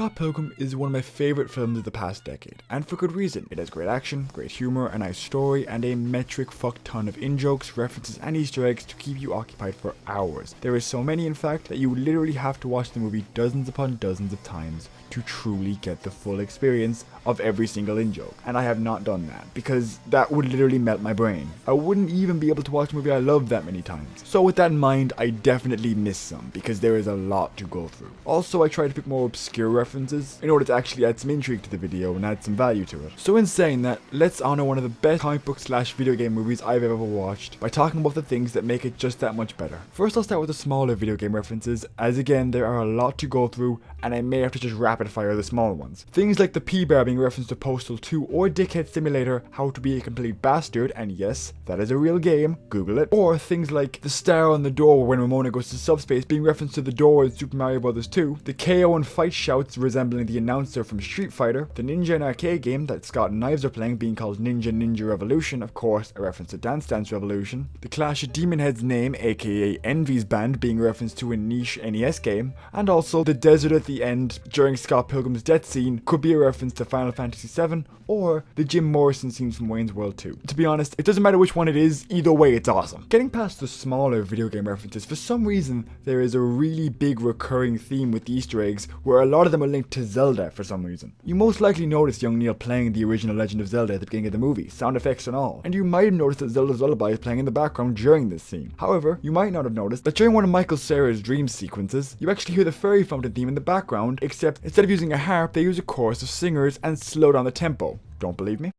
Scott Pilgrim is one of my favourite films of the past decade, and for good reason. It has great action, great humour, a nice story, and a metric fuck ton of in-jokes, references and easter eggs to keep you occupied for hours. There is so many in fact that you literally have to watch the movie dozens upon dozens of times to truly get the full experience of every single in-joke. And I have not done that, because that would literally melt my brain. I wouldn't even be able to watch a movie I love that many times. So with that in mind, I definitely missed some, because there is a lot to go through. Also, I tried to pick more obscure references in order to actually add some intrigue to the video and add some value to it. So in saying that, let's honor one of the best comic book / video game movies I've ever watched by talking about the things that make it just that much better. First, I'll start with the smaller video game references, as again, there are a lot to go through, and I may have to just rapid fire the small ones. Things like the P-Bar being referenced to Postal 2 or Dickhead Simulator, How to Be a Complete Bastard, and yes, that is a real game, Google it. Or things like the star on the door when Ramona goes to subspace being referenced to the door in Super Mario Bros. 2, the KO and fight shouts resembling the announcer from Street Fighter, the Ninja and arcade game that Scott and Knives are playing being called Ninja Revolution, of course a reference to Dance Dance Revolution, the Clash of Demon Head's name aka Envy's band being referenced to a niche NES game, and also the desert at the end during Scott Pilgrim's death scene could be a reference to Final Fantasy VII or the Jim Morrison scenes from Wayne's World 2. To be honest, it doesn't matter which one it is, either way it's awesome. Getting past the smaller video game references, for some reason there is a really big recurring theme with the Easter eggs where a lot of them are linked to Zelda for some reason. You most likely noticed young Neil playing the original Legend of Zelda at the beginning of the movie, sound effects and all, and you might have noticed that Zelda's lullaby is playing in the background during this scene. However, you might not have noticed that during one of Michael Cera's dream sequences, you actually hear the fairy fountain theme in the background, except instead of using a harp, they use a chorus of singers and slow down the tempo. Don't believe me?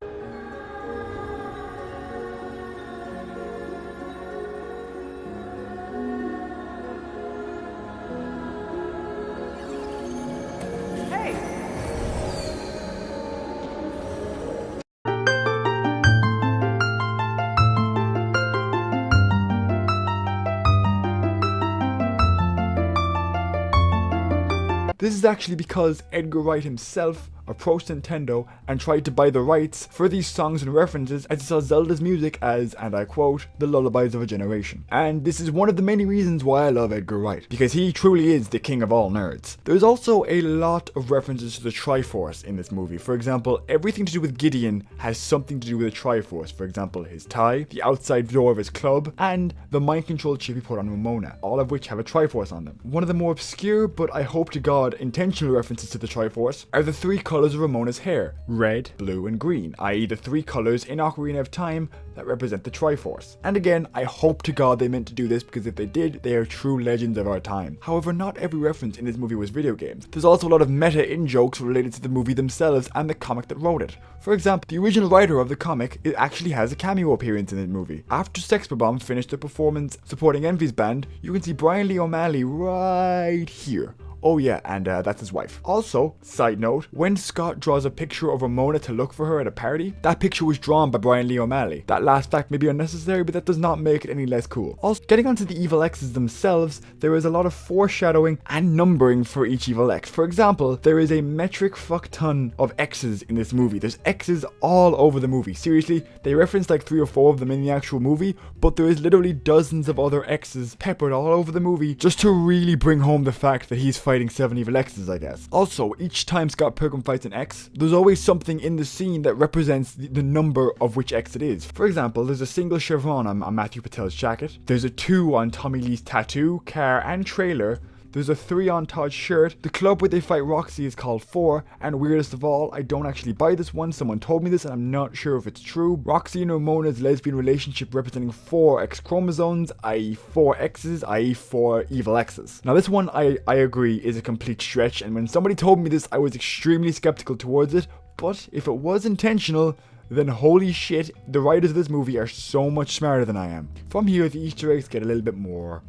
This is actually because Edgar Wright himself approached Nintendo and tried to buy the rights for these songs and references as he saw Zelda's music as, and I quote, the lullabies of a generation. And this is one of the many reasons why I love Edgar Wright, because he truly is the king of all nerds. There's also a lot of references to the Triforce in this movie. For example, everything to do with Gideon has something to do with the Triforce. For example, his tie, the outside door of his club, and the mind control chip he put on Ramona, all of which have a Triforce on them. One of the more obscure, but I hope to God intentional references to the Triforce are the three colors of Ramona's hair, red, blue and green, i.e. the three colors in Ocarina of Time that represent the Triforce. And again, I hope to God they meant to do this, because if they did, they are true legends of our time. However, not every reference in this movie was video games. There's also a lot of meta in-jokes related to the movie themselves and the comic that wrote it. For example, the original writer of the comic actually has a cameo appearance in the movie. After Sex Bomb finished their performance supporting Envy's band, you can see Brian Lee O'Malley right here. Oh yeah, and that's his wife. Also, side note, when Scott draws a picture of Ramona to look for her at a party, that picture was drawn by Brian Lee O'Malley. That last fact may be unnecessary, but that does not make it any less cool. Also, getting onto the evil X's themselves, there is a lot of foreshadowing and numbering for each evil X. For example, there is a metric fuck ton of X's in this movie. There's X's all over the movie. Seriously, they reference like 3 or 4 of them in the actual movie, but there is literally dozens of other X's peppered all over the movie just to really bring home the fact that he's fighting 7 evil X's, I guess. Also, each time Scott Pilgrim fights an X, there's always something in the scene that represents the number of which X it is. For example, there's a single chevron on Matthew Patel's jacket, there's a 2 on Tommy Lee's tattoo, car and trailer, there's a 3 on Todd's shirt, the club where they fight Roxy is called 4, and weirdest of all, I don't actually buy this one, someone told me this and I'm not sure if it's true. Roxy and Ramona's lesbian relationship representing 4 X chromosomes, i.e. 4 X's, i.e. 4 evil X's. Now this one I agree is a complete stretch, and when somebody told me this I was extremely skeptical towards it, but if it was intentional, then holy shit, the writers of this movie are so much smarter than I am. From here, the Easter eggs get a little bit more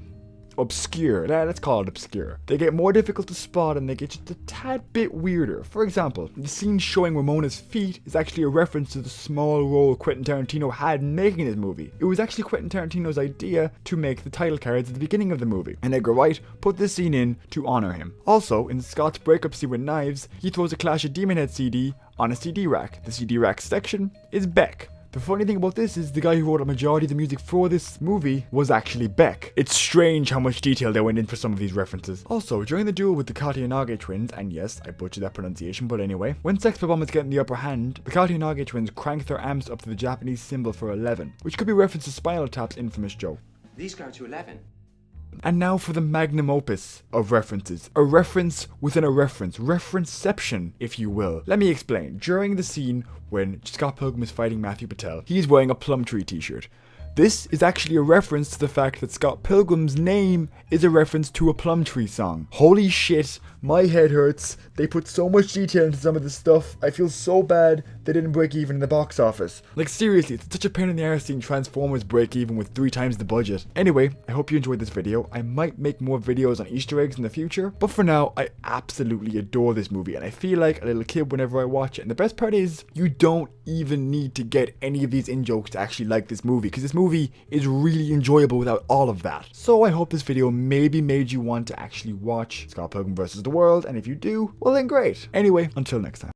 obscure. Let's call it obscure. They get more difficult to spot and they get just a tad bit weirder. For example, the scene showing Ramona's feet is actually a reference to the small role Quentin Tarantino had in making this movie. It was actually Quentin Tarantino's idea to make the title cards at the beginning of the movie, and Edgar Wright put this scene in to honor him. Also, in Scott's breakup scene with Knives, he throws a Clash of Demon Head CD on a CD rack. The CD rack section is Beck. The funny thing about this is the guy who wrote a majority of the music for this movie was actually Beck. It's strange how much detail they went in for some of these references. Also, during the duel with the Katayonage twins, and yes, I butchered that pronunciation, but anyway, when Sex Bob-omb is getting the upper hand, the Katayonage twins crank their amps up to the Japanese symbol for 11, which could be reference to Spinal Tap's infamous joke. These go to 11. And now for the magnum opus of references. A reference within a reference. Referenceception, if you will. Let me explain. During the scene when Scott Pilgrim is fighting Matthew Patel, he's wearing a Plumtree t-shirt. This is actually a reference to the fact that Scott Pilgrim's name is a reference to a Plumtree song. Holy shit, my head hurts. They put so much detail into some of this stuff. I feel so bad they didn't break even in the box office. Like seriously, it's such a pain in the arse seeing Transformers break even with 3 times the budget. Anyway, I hope you enjoyed this video. I might make more videos on Easter eggs in the future, but for now, I absolutely adore this movie and I feel like a little kid whenever I watch it. And the best part is, you don't even need to get any of these in-jokes to actually like this movie, because this movie is really enjoyable without all of that. So I hope this video maybe made you want to actually watch Scott Pilgrim vs. the World, and if you do, well then great. Anyway, until next time.